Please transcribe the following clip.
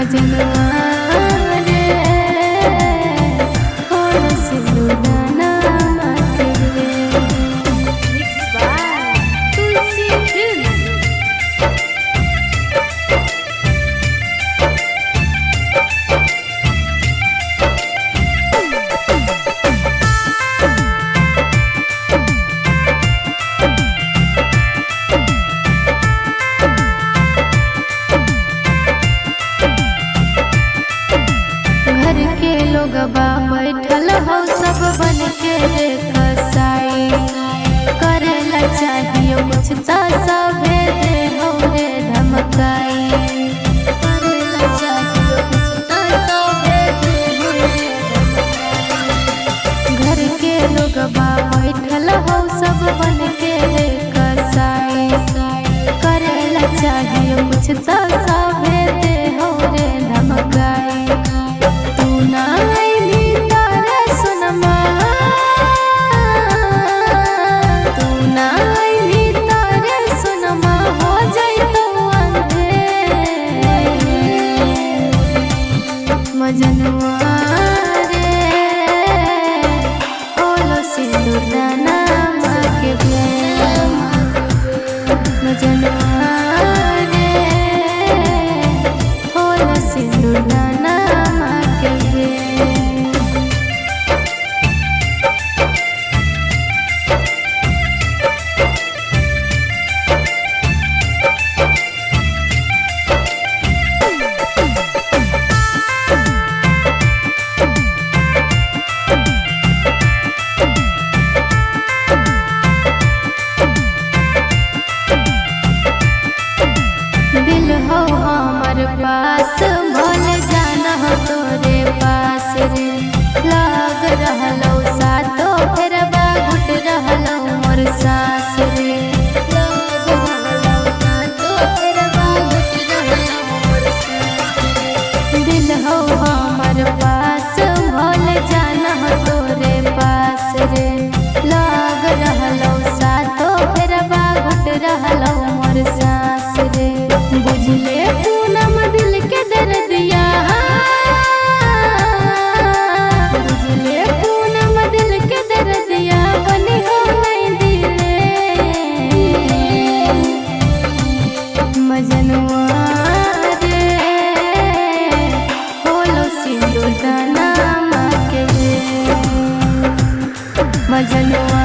मजनुआ रे होल सिंदूरदाना माथे रे। Mixed by Tulsi Films। घर के लोग बा बैठल हो सब बन के रे कसाई, करेला चाहिए कुछ तो सभे दे हो रे धमकाई। करेला चाहिए कुछ तो सभे दे हो रे धमकाई। घर के लोग बा बैठल हो सब बन के रे कसाई, करेला चाहिए कुछ तो सभे दे हो रे धमकाई। मजनुआ रे होल सिंदूरदाना माथे रे। मजनुआ रे होल सिंदूरदाना माथे रे। दिल हो हमर पास भल जाना हो तोरे पास रे। लग रहलो सातो फेर बागुट रहलो मोर सास रे। लग रहलो सातो फेर बागुट रहलो मोर सास रे। दिल हो हमर पास भल जाना हो तोरे पास रे। लग रहलो सातो फेर बागुट रहलो मोर सास रे। बुझले पूनम दिल के दर्दिया, बुझले पूनम दिल के दर्दिया बनी हो नहीं दिले। मजनुआ रे होल सिंदूरदाना माथे रे। मजनुआ